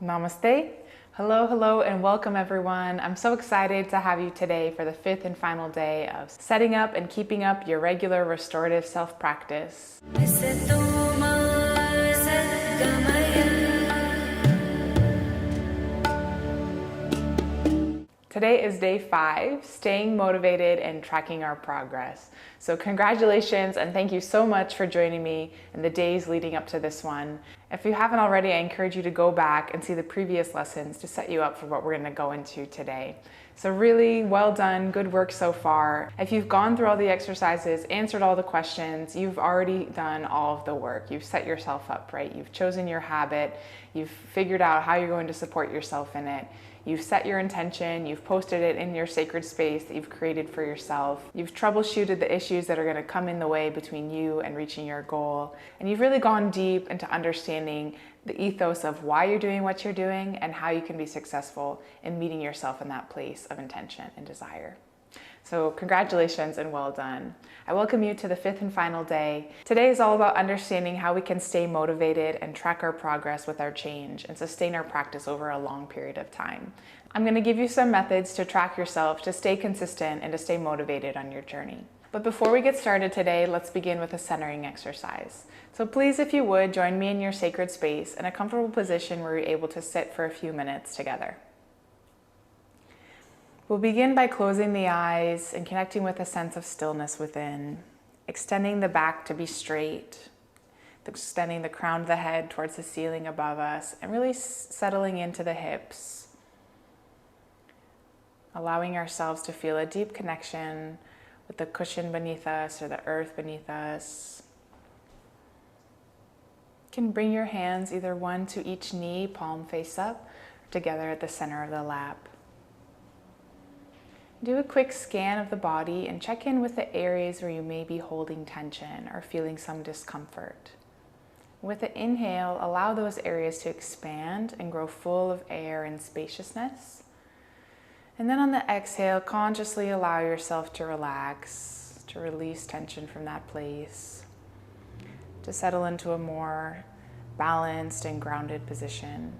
Namaste. Hello, hello, and welcome everyone. I'm so excited to have you today for the fifth and final day of setting up and keeping up your regular restorative self-practice. Today is day 5, staying motivated and tracking our progress. So congratulations and thank you so much for joining me in the days leading up to this one. If you haven't already, I encourage you to go back and see the previous lessons to set you up for what we're going to go into today. So really well done, good work so far. If you've gone through all the exercises, answered all the questions, you've already done all of the work. You've set yourself up, right? You've chosen your habit, you've figured out how you're going to support yourself in it. You've set your intention, you've posted it in your sacred space that you've created for yourself. You've troubleshooted the issues that are going to come in the way between you and reaching your goal. And you've really gone deep into understanding the ethos of why you're doing what you're doing and how you can be successful in meeting yourself in that place of intention and desire. So congratulations and well done. I welcome you to the fifth and final day. Today is all about understanding how we can stay motivated and track our progress with our change and sustain our practice over a long period of time. I'm going to give you some methods to track yourself, to stay consistent, and to stay motivated on your journey. But before we get started today, let's begin with a centering exercise. So please, if you would, join me in your sacred space in a comfortable position where you're able to sit for a few minutes together. We'll begin by closing the eyes and connecting with a sense of stillness within, extending the back to be straight, extending the crown of the head towards the ceiling above us, and really settling into the hips, allowing ourselves to feel a deep connection with the cushion beneath us or the earth beneath us. You can bring your hands either one to each knee, palm face up, or together at the center of the lap. Do a quick scan of the body and check in with the areas where you may be holding tension or feeling some discomfort. With the inhale, allow those areas to expand and grow full of air and spaciousness. And then on the exhale, consciously allow yourself to relax, to release tension from that place, to settle into a more balanced and grounded position.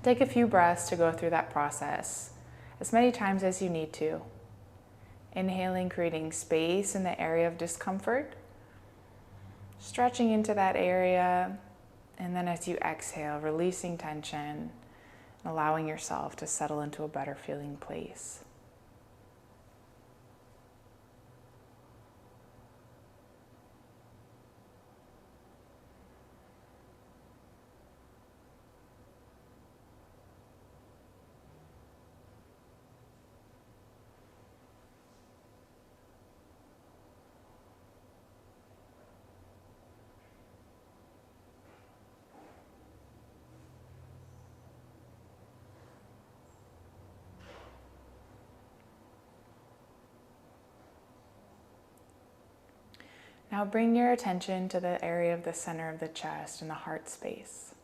Take a few breaths to go through that process, as many times as you need to. Inhaling, creating space in the area of discomfort, stretching into that area, and then as you exhale, releasing tension, and allowing yourself to settle into a better feeling place. Now bring your attention to the area of the center of the chest and the heart space.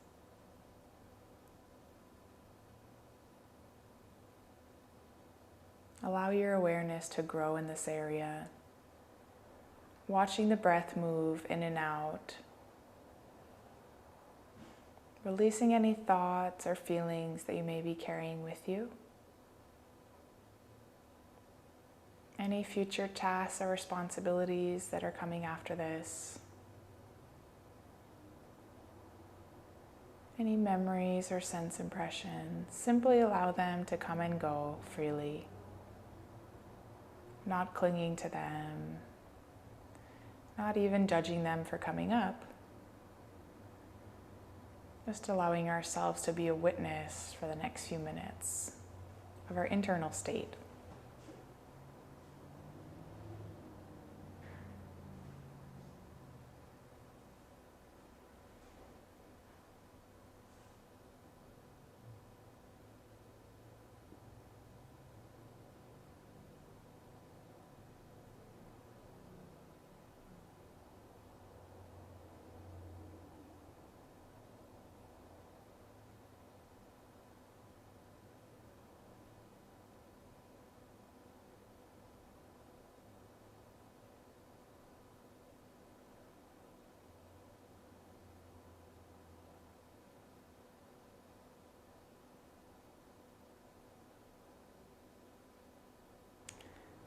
Allow your awareness to grow in this area, watching the breath move in and out, releasing any thoughts or feelings that you may be carrying with you. Any future tasks or responsibilities that are coming after this. Any memories or sense impressions, simply allow them to come and go freely. Not clinging to them, not even judging them for coming up. Just allowing ourselves to be a witness for the next few minutes of our internal state.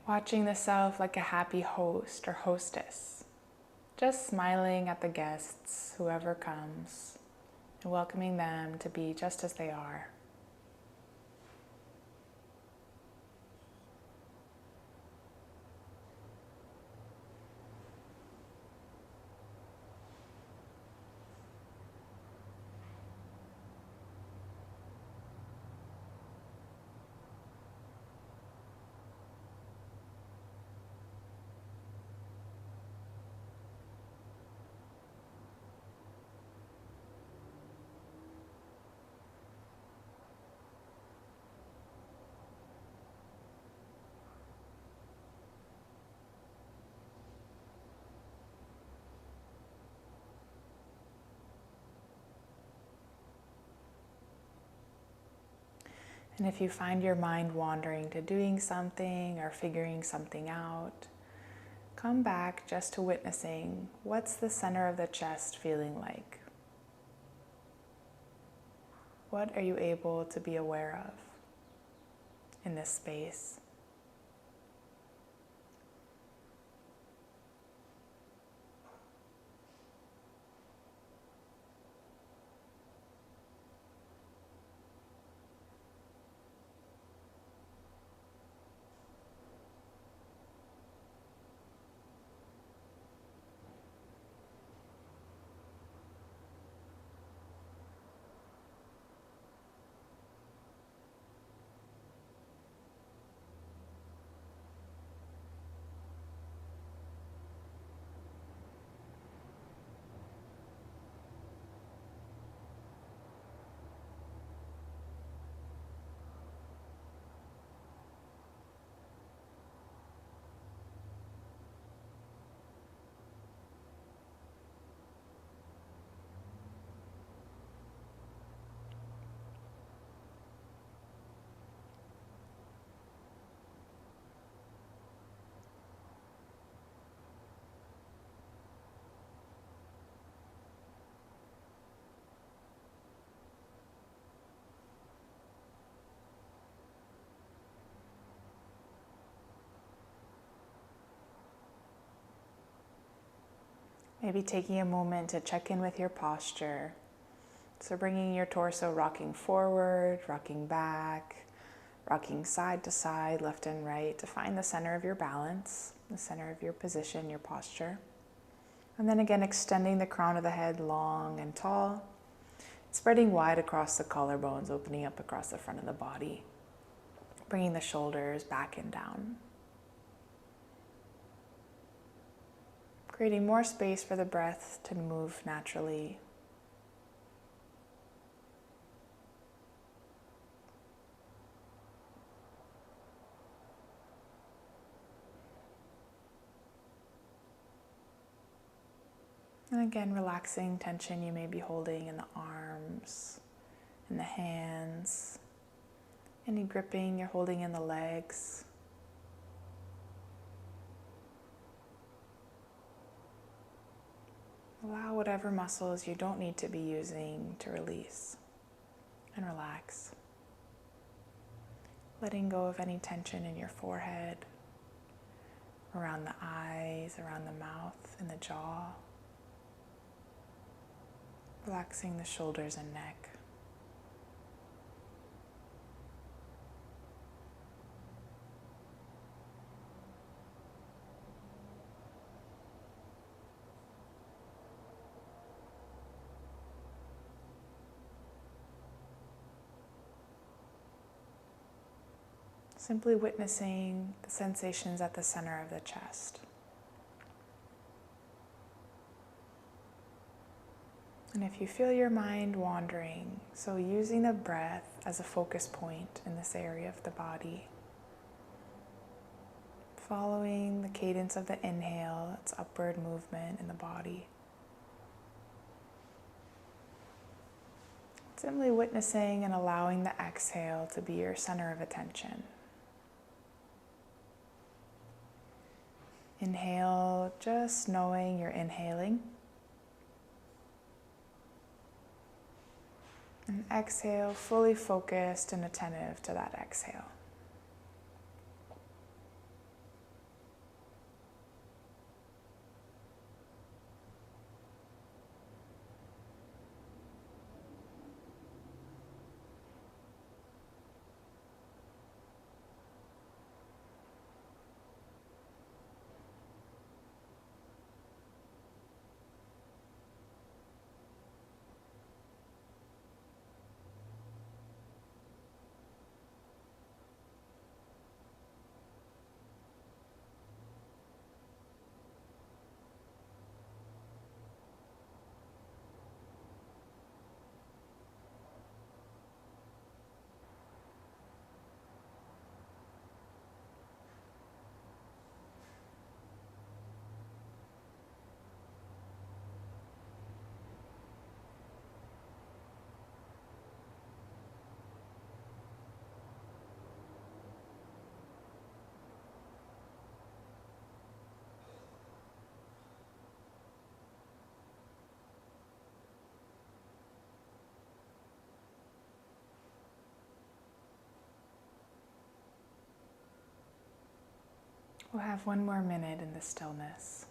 Watching the self like a happy host or hostess, just smiling at the guests, whoever comes, and welcoming them to be just as they are. And if you find your mind wandering to doing something or figuring something out, come back just to witnessing what's the center of the chest feeling like. What are you able to be aware of in this space? Maybe taking a moment to check in with your posture. So bringing your torso rocking forward, rocking back, rocking side to side, left and right to find the center of your balance, the center of your position, your posture. And then again, extending the crown of the head long and tall, spreading wide across the collarbones, opening up across the front of the body, bringing the shoulders back and down. Creating more space for the breath to move naturally. And again, relaxing tension you may be holding in the arms, in the hands, any gripping you're holding in the legs. Allow whatever muscles you don't need to be using to release and relax. Letting go of any tension in your forehead, around the eyes, around the mouth, and the jaw. Relaxing the shoulders and neck. Simply witnessing the sensations at the center of the chest. And if you feel your mind wandering, so using the breath as a focus point in this area of the body, following the cadence of the inhale, its upward movement in the body. Simply witnessing and allowing the exhale to be your center of attention. Inhale, just knowing you're inhaling. And exhale, fully focused and attentive to that exhale. We'll have one more minute in the stillness.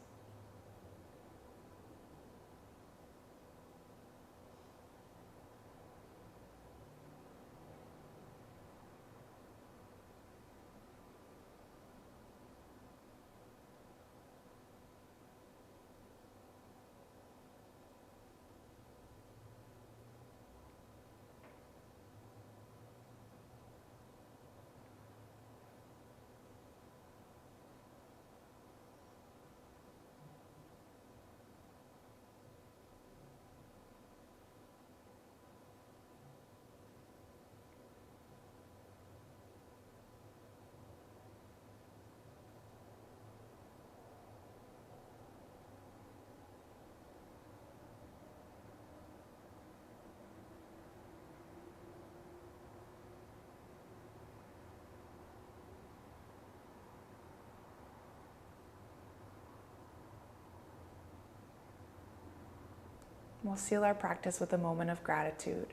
We'll seal our practice with a moment of gratitude,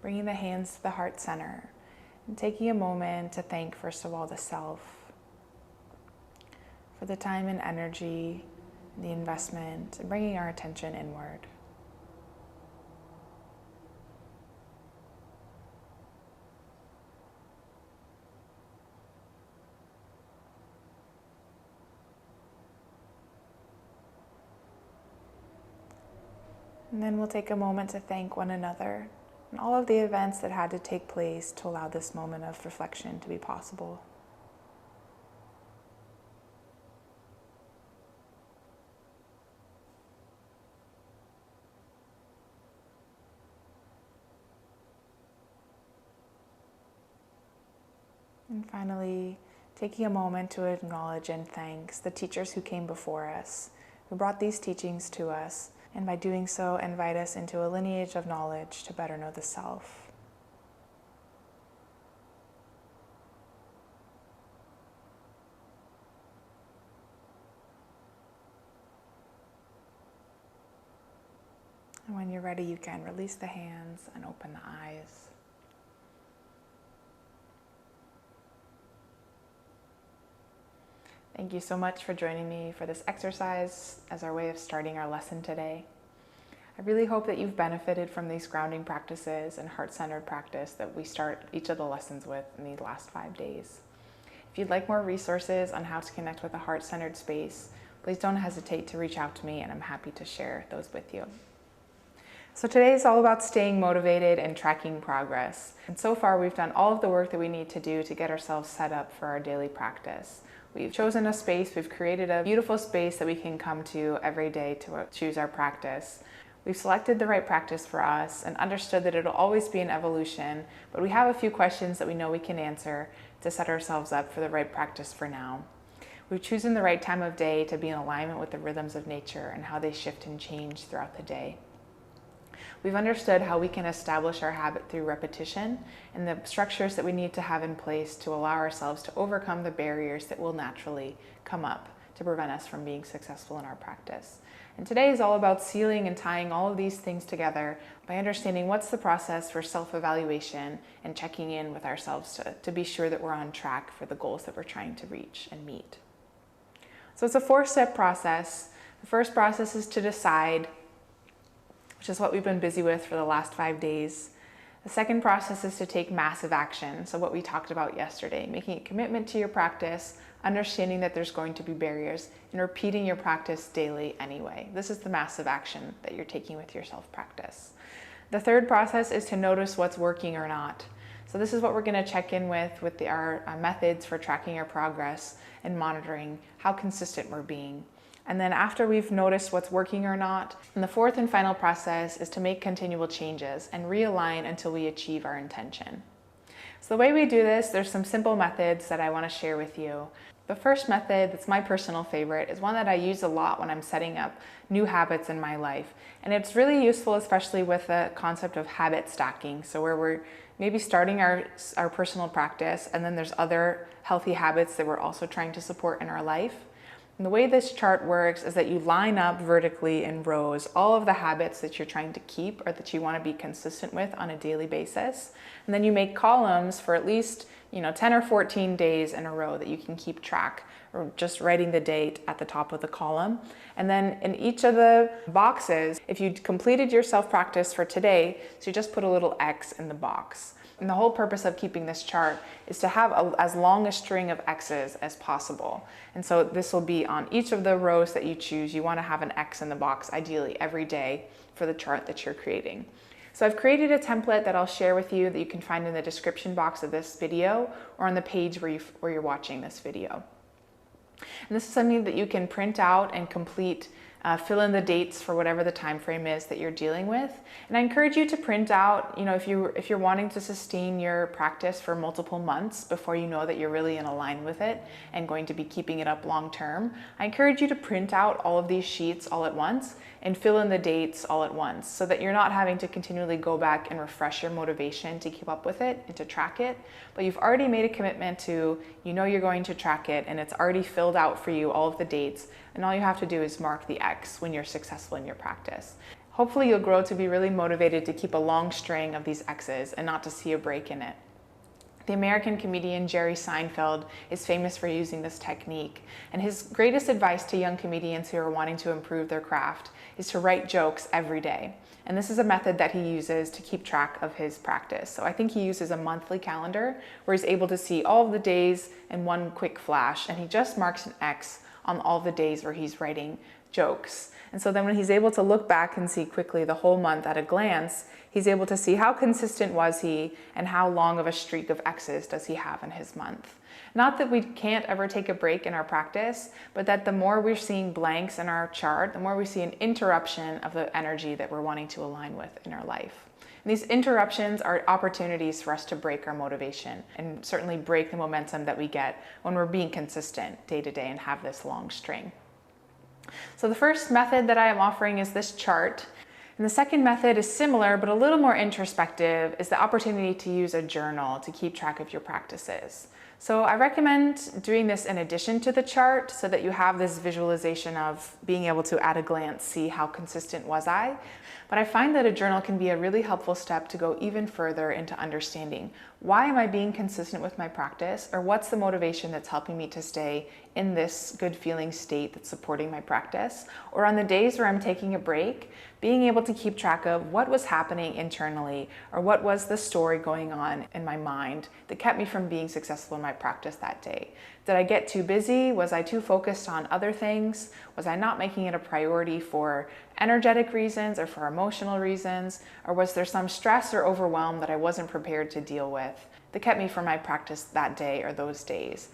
bringing the hands to the heart center and taking a moment to thank, first of all, the self for the time and energy, the investment, and bringing our attention inward. And then we'll take a moment to thank one another and all of the events that had to take place to allow this moment of reflection to be possible. And finally, taking a moment to acknowledge and thank the teachers who came before us, who brought these teachings to us, and by doing so, invite us into a lineage of knowledge to better know the self. And when you're ready, you can release the hands and open the eyes. Thank you so much for joining me for this exercise as our way of starting our lesson today. I really hope that you've benefited from these grounding practices and heart-centered practice that we start each of the lessons with in these last 5 days. If you'd like more resources on how to connect with a heart-centered space, please don't hesitate to reach out to me and I'm happy to share those with you. So today is all about staying motivated and tracking progress. And so far we've done all of the work that we need to do to get ourselves set up for our daily practice. We've chosen a space, we've created a beautiful space that we can come to every day to choose our practice. We've selected the right practice for us and understood that it'll always be an evolution, but we have a few questions that we know we can answer to set ourselves up for the right practice for now. We've chosen the right time of day to be in alignment with the rhythms of nature and how they shift and change throughout the day. We've understood how we can establish our habit through repetition and the structures that we need to have in place to allow ourselves to overcome the barriers that will naturally come up to prevent us from being successful in our practice. And today is all about sealing and tying all of these things together by understanding what's the process for self-evaluation and checking in with ourselves to be sure that we're on track for the goals that we're trying to reach and meet. So it's a 4-step process. The first process is to decide, which is what we've been busy with for the last 5 days. The second process is to take massive action. So what we talked about yesterday, making a commitment to your practice, understanding that there's going to be barriers, and repeating your practice daily anyway. This is the massive action that you're taking with your self-practice. The third process is to notice what's working or not. So this is what we're going to check in with our methods for tracking our progress and monitoring how consistent we're being. And then after we've noticed what's working or not, and the fourth and final process is to make continual changes and realign until we achieve our intention. So the way we do this, there's some simple methods that I want to share with you. The first method, that's my personal favorite, is one that I use a lot when I'm setting up new habits in my life. And it's really useful, especially with the concept of habit stacking. So where we're maybe starting our personal practice, and then there's other healthy habits that we're also trying to support in our life. And the way this chart works is that you line up vertically in rows all of the habits that you're trying to keep or that you want to be consistent with on a daily basis. And then you make columns for at least 10 or 14 days in a row that you can keep track, or just writing the date at the top of the column. And then in each of the boxes, if you completed your self-practice for today, so you just put a little X in the box. And the whole purpose of keeping this chart is to have as long a string of X's as possible. And so this will be on each of the rows that you choose. You want to have an X in the box, ideally every day, for the chart that you're creating. So I've created a template that I'll share with you that you can find in the description box of this video or on the page where you're watching this video. And this is something that you can print out and complete, fill in the dates for whatever the time frame is that you're dealing with. And I encourage you to print out, if you're wanting to sustain your practice for multiple months before you know that you're really in line with it and going to be keeping it up long term, I encourage you to print out all of these sheets all at once and fill in the dates all at once, so that you're not having to continually go back and refresh your motivation to keep up with it and to track it, but you've already made a commitment to, you're going to track it, and it's already filled out for you all of the dates, and all you have to do is mark the X when you're successful in your practice. Hopefully you'll grow to be really motivated to keep a long string of these X's and not to see a break in it. The American comedian Jerry Seinfeld is famous for using this technique, and his greatest advice to young comedians who are wanting to improve their craft is to write jokes every day. And this is a method that he uses to keep track of his practice. So I think he uses a monthly calendar where he's able to see all of the days in one quick flash, and he just marks an X on all the days where he's writing jokes. And so then when he's able to look back and see quickly the whole month at a glance, he's able to see how consistent was he and how long of a streak of X's does he have in his month. Not that we can't ever take a break in our practice, but that the more we're seeing blanks in our chart, the more we see an interruption of the energy that we're wanting to align with in our life. And these interruptions are opportunities for us to break our motivation and certainly break the momentum that we get when we're being consistent day to day and have this long string. So the first method that I am offering is this chart. And the second method is similar, but a little more introspective, is the opportunity to use a journal to keep track of your practices. So I recommend doing this in addition to the chart so that you have this visualization of being able to at a glance see how consistent was I. But I find that a journal can be a really helpful step to go even further into understanding, why am I being consistent with my practice, or what's the motivation that's helping me to stay in this good feeling state that's supporting my practice? Or on the days where I'm taking a break, being able to keep track of what was happening internally, or what was the story going on in my mind that kept me from being successful in my practice that day. Did I get too busy? Was I too focused on other things? Was I not making it a priority for energetic reasons or for emotional reasons? Or was there some stress or overwhelm that I wasn't prepared to deal with that kept me from my practice that day or those days?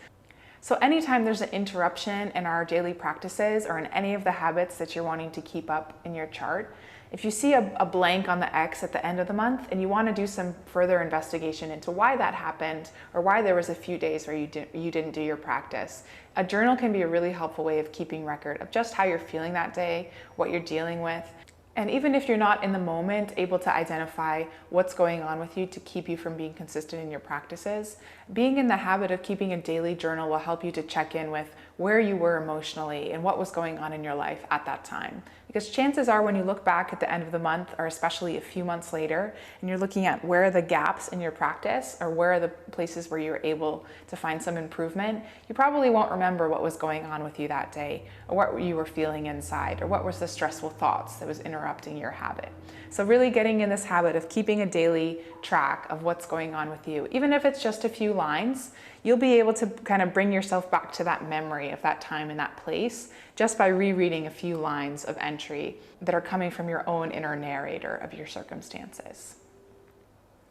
So anytime there's an interruption in our daily practices or in any of the habits that you're wanting to keep up in your chart, if you see a blank on the X at the end of the month and you want to do some further investigation into why that happened or why there was a few days where you didn't do your practice, a journal can be a really helpful way of keeping record of just how you're feeling that day, what you're dealing with. And even if you're not in the moment able to identify what's going on with you to keep you from being consistent in your practices, being in the habit of keeping a daily journal will help you to check in with where you were emotionally and what was going on in your life at that time. Because chances are when you look back at the end of the month, or especially a few months later, and you're looking at where are the gaps in your practice or where are the places where you're able to find some improvement, you probably won't remember what was going on with you that day, or what you were feeling inside, or what was the stressful thoughts that was interrupting your habit. So really getting in this habit of keeping a daily track of what's going on with you, even if it's just a few lines, you'll be able to kind of bring yourself back to that memory of that time and that place just by rereading a few lines of entry that are coming from your own inner narrator of your circumstances.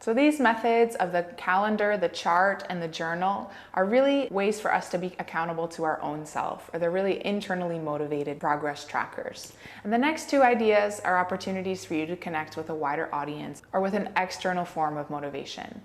So these methods of the calendar, the chart, and the journal are really ways for us to be accountable to our own self, or they're really internally motivated progress trackers. And the next two ideas are opportunities for you to connect with a wider audience or with an external form of motivation.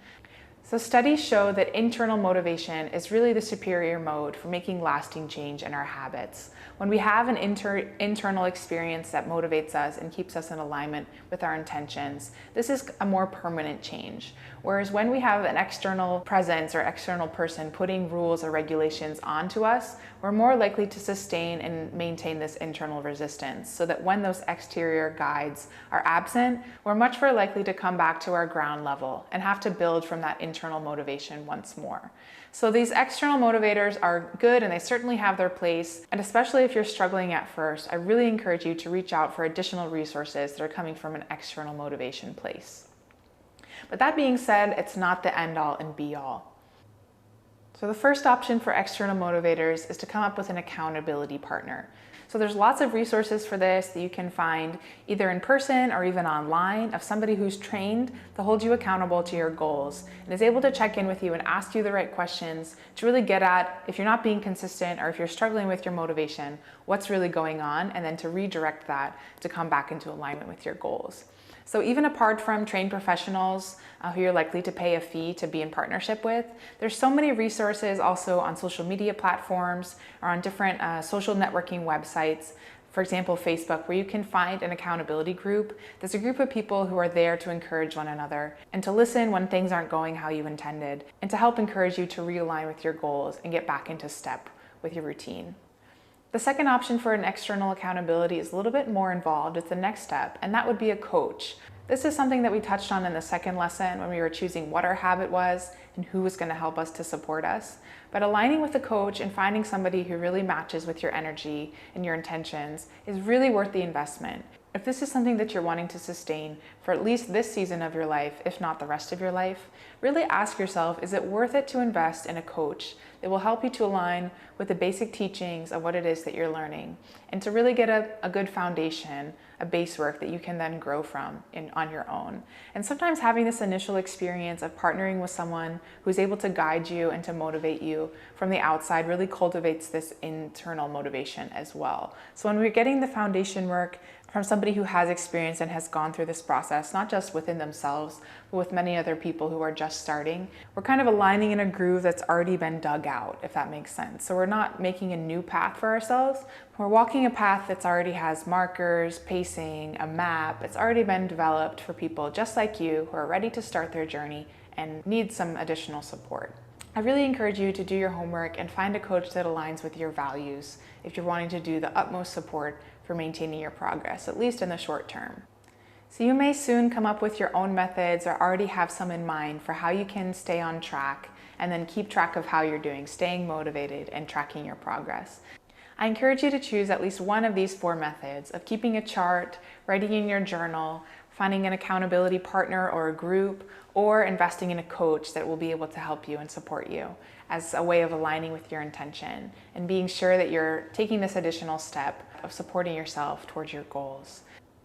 So studies show that internal motivation is really the superior mode for making lasting change in our habits. When we have an internal experience that motivates us and keeps us in alignment with our intentions, this is a more permanent change. Whereas when we have an external presence or external person putting rules or regulations onto us, we're more likely to sustain and maintain this internal resistance, so that when those exterior guides are absent, we're much more likely to come back to our ground level and have to build from that internal internal motivation once more. So these external motivators are good and they certainly have their place. And especially if you're struggling at first, I really encourage you to reach out for additional resources that are coming from an external motivation place. But that being said, it's not the end all and be all. So the first option for external motivators is to come up with an accountability partner. So there's lots of resources for this that you can find either in person or even online of somebody who's trained to hold you accountable to your goals and is able to check in with you and ask you the right questions to really get at if you're not being consistent or if you're struggling with your motivation, what's really going on, and then to redirect that to come back into alignment with your goals. So even apart from trained professionals who you're likely to pay a fee to be in partnership with, there's so many resources also on social media platforms or on different social networking websites. For example, Facebook, where you can find an accountability group. There's a group of people who are there to encourage one another and to listen when things aren't going how you intended and to help encourage you to realign with your goals and get back into step with your routine. The second option for an external accountability is a little bit more involved. It's the next step, and that would be a coach. This is something that we touched on in the second lesson when we were choosing what our habit was and who was going to help us to support us. But aligning with a coach and finding somebody who really matches with your energy and your intentions is really worth the investment. If this is something that you're wanting to sustain for at least this season of your life, if not the rest of your life, really ask yourself, is it worth it to invest in a coach that will help you to align with the basic teachings of what it is that you're learning and to really get a good foundation, a base work that you can then grow from on your own. And sometimes having this initial experience of partnering with someone who's able to guide you and to motivate you from the outside really cultivates this internal motivation as well. So when we're getting the foundation work from somebody who has experience and has gone through this process, not just within themselves, but with many other people who are just starting, we're kind of aligning in a groove that's already been dug out, if that makes sense. So we're not making a new path for ourselves. We're walking a path that's already has markers, pacing, a map. It's already been developed for people just like you who are ready to start their journey and need some additional support. I really encourage you to do your homework and find a coach that aligns with your values if you're wanting to do the utmost support for maintaining your progress, at least in the short term. So you may soon come up with your own methods or already have some in mind for how you can stay on track and then keep track of how you're doing, staying motivated and tracking your progress. I encourage you to choose at least one of these 4 methods of keeping a chart, writing in your journal, finding an accountability partner or a group, or investing in a coach that will be able to help you and support you as a way of aligning with your intention and being sure that you're taking this additional step of supporting yourself towards your goals.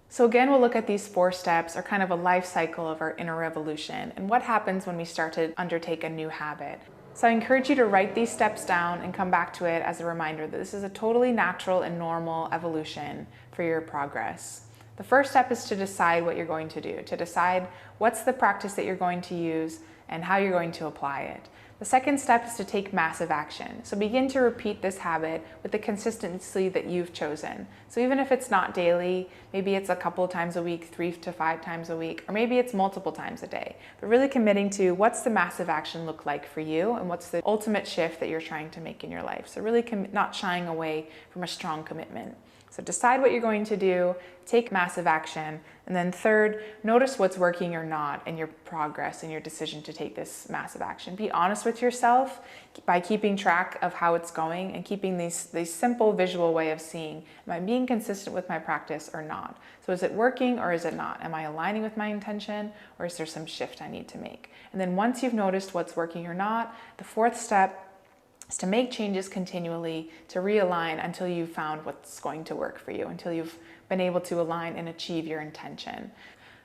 So again, we'll look at these 4 steps or kind of a life cycle of our inner revolution and what happens when we start to undertake a new habit. So I encourage you to write these steps down and come back to it as a reminder that this is a totally natural and normal evolution for your progress. The first step is to decide what you're going to do, to decide what's the practice that you're going to use and how you're going to apply it. The second step is to take massive action. So begin to repeat this habit with the consistency that you've chosen. So even if it's not daily, maybe it's a couple times a week, 3 to 5 times a week, or maybe it's multiple times a day. But really committing to what's the massive action look like for you and what's the ultimate shift that you're trying to make in your life. So really not shying away from a strong commitment. So decide what you're going to do, take massive action, and then third, notice what's working or not in your progress and your decision to take this massive action. Be honest with yourself by keeping track of how it's going and keeping these simple visual way of seeing, am I being consistent with my practice or not? So is it working or is it not? Am I aligning with my intention or is there some shift I need to make? And then once you've noticed what's working or not, the 4th step is to make changes continually, to realign until you've found what's going to work for you, until you've been able to align and achieve your intention.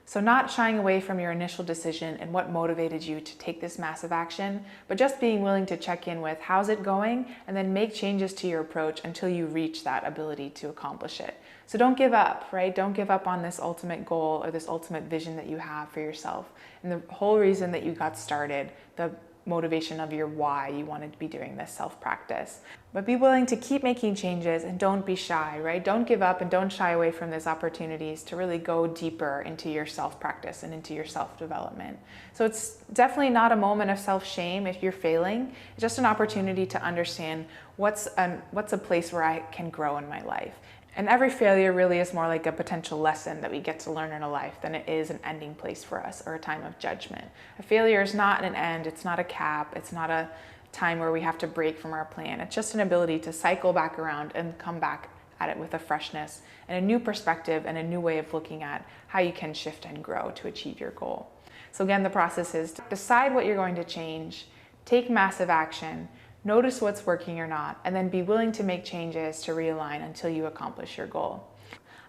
So not shying away from your initial decision and what motivated you to take this massive action, but just being willing to check in with how's it going and then make changes to your approach until you reach that ability to accomplish it. So don't give up, right? Don't give up on this ultimate goal or this ultimate vision that you have for yourself. And the whole reason that you got started, the motivation of your why you wanted to be doing this self-practice. But be willing to keep making changes and don't be shy, right? Don't give up and don't shy away from these opportunities to really go deeper into your self-practice and into your self-development. So it's definitely not a moment of self-shame if you're failing. It's just an opportunity to understand what's a place where I can grow in my life. And every failure really is more like a potential lesson that we get to learn in a life than it is an ending place for us or a time of judgment. A failure is not an end, it's not a cap, it's not a time where we have to break from our plan. It's just an ability to cycle back around and come back at it with a freshness and a new perspective and a new way of looking at how you can shift and grow to achieve your goal. So again, the process is to decide what you're going to change, take massive action, notice what's working or not, and then be willing to make changes to realign until you accomplish your goal.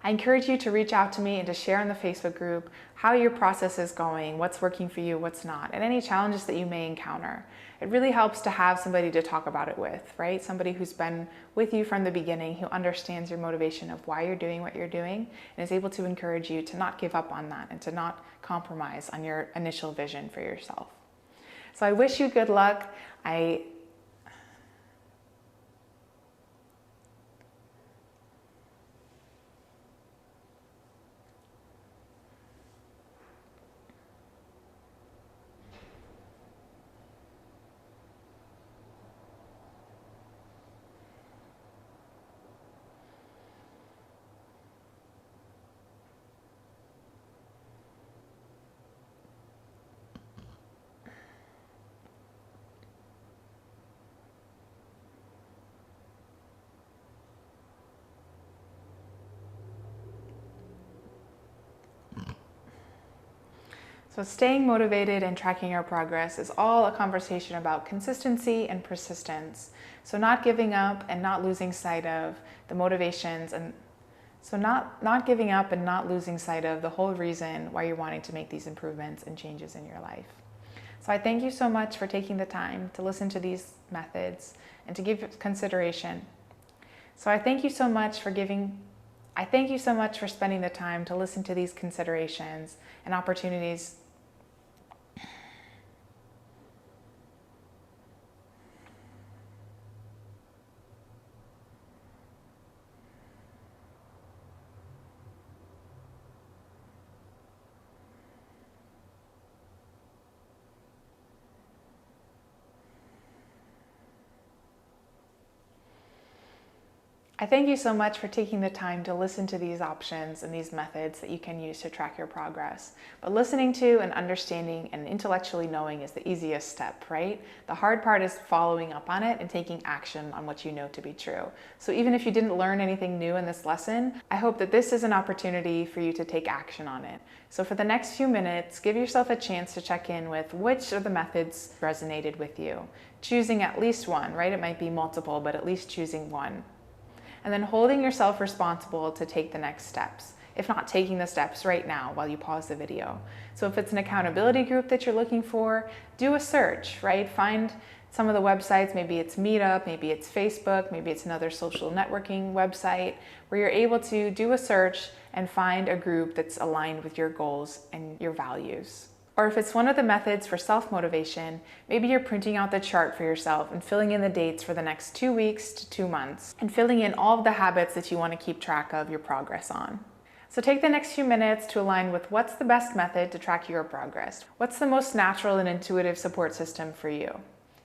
I encourage you to reach out to me and to share in the Facebook group how your process is going, what's working for you, what's not, and any challenges that you may encounter. It really helps to have somebody to talk about it with, right? Somebody who's been with you from the beginning, who understands your motivation of why you're doing what you're doing, and is able to encourage you to not give up on that and to not compromise on your initial vision for yourself. So I wish you good luck. So staying motivated and tracking our progress is all a conversation about consistency and persistence. So not giving up and not losing sight of the motivations, and so not giving up and not losing sight of the whole reason why you're wanting to make these improvements and changes in your life. So I thank you so much for taking the time to listen to these methods and to give consideration. So I thank you so much for spending the time to listen to these considerations and opportunities. I thank you so much for taking the time to listen to these options and these methods that you can use to track your progress. But listening to and understanding and intellectually knowing is the easiest step, right? The hard part is following up on it and taking action on what you know to be true. So even if you didn't learn anything new in this lesson, I hope that this is an opportunity for you to take action on it. So for the next few minutes, give yourself a chance to check in with which of the methods resonated with you. Choosing at least one, right? It might be multiple, but at least choosing one. And then holding yourself responsible to take the next steps, if not taking the steps right now while you pause the video. So if it's an accountability group that you're looking for, do a search, right? Find some of the websites, maybe it's Meetup, maybe it's Facebook, maybe it's another social networking website, where you're able to do a search and find a group that's aligned with your goals and your values. Or if it's one of the methods for self-motivation, maybe you're printing out the chart for yourself and filling in the dates for the next 2 weeks to 2 months, and filling in all of the habits that you want to keep track of your progress on. So take the next few minutes to align with what's the best method to track your progress. What's the most natural and intuitive support system for you?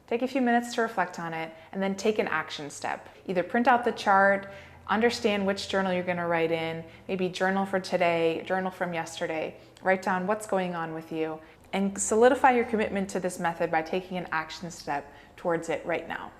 Take a few minutes to reflect on it, and then take an action step. Either print out the chart, understand which journal you're going to write in, maybe journal for today, journal from yesterday. Write down what's going on with you and solidify your commitment to this method by taking an action step towards it right now.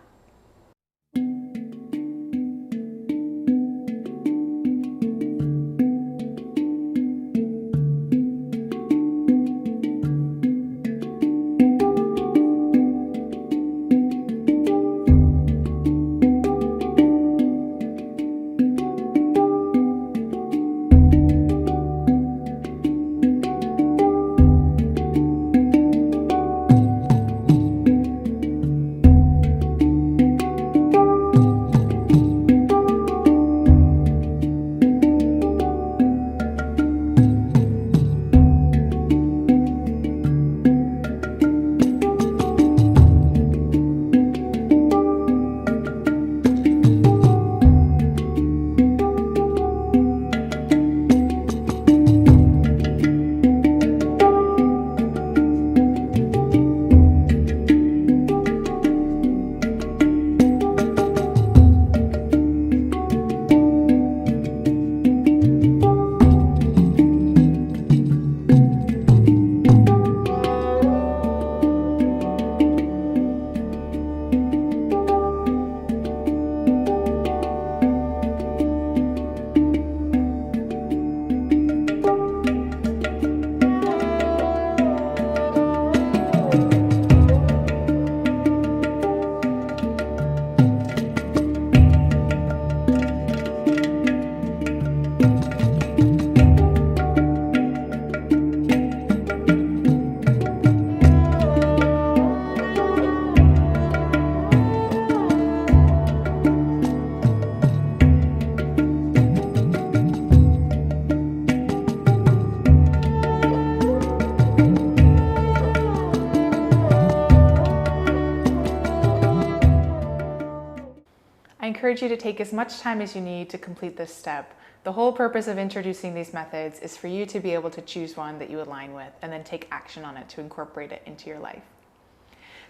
encourage you to take as much time as you need to complete this step. The whole purpose of introducing these methods is for you to be able to choose one that you align with and then take action on it to incorporate it into your life.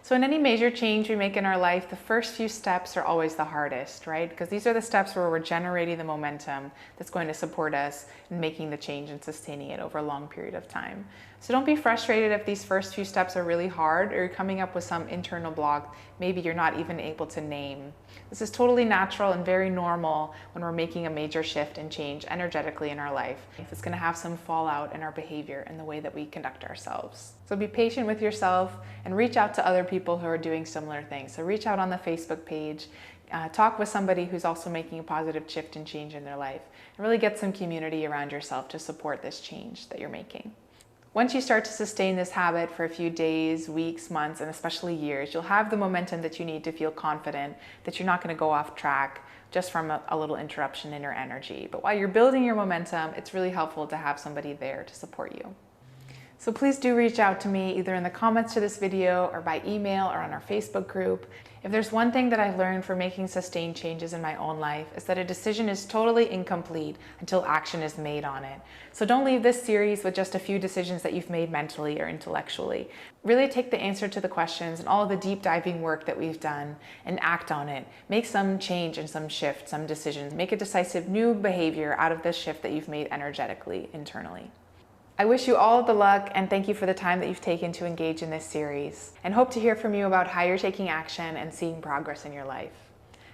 So in any major change we make in our life, the first few steps are always the hardest, right? Because these are the steps where we're generating the momentum that's going to support us in making the change and sustaining it over a long period of time. So don't be frustrated if these first few steps are really hard or you're coming up with some internal block maybe you're not even able to name. This is totally natural and very normal when we're making a major shift and change energetically in our life. It's going to have some fallout in our behavior and the way that we conduct ourselves. So be patient with yourself and reach out to other people who are doing similar things. So reach out on the Facebook page, talk with somebody who's also making a positive shift and change in their life, and really get some community around yourself to support this change that you're making. Once you start to sustain this habit for a few days, weeks, months, and especially years, you'll have the momentum that you need to feel confident that you're not going to go off track just from a little interruption in your energy. But while you're building your momentum, it's really helpful to have somebody there to support you. So please do reach out to me either in the comments to this video or by email or on our Facebook group. If there's one thing that I've learned from making sustained changes in my own life, is that a decision is totally incomplete until action is made on it. So don't leave this series with just a few decisions that you've made mentally or intellectually. Really take the answer to the questions and all of the deep diving work that we've done and act on it. Make some change and some shift, some decisions. Make a decisive new behavior out of this shift that you've made energetically, internally. I wish you all the luck and thank you for the time that you've taken to engage in this series, and hope to hear from you about how you're taking action and seeing progress in your life.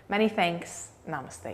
Many thanks. Namaste.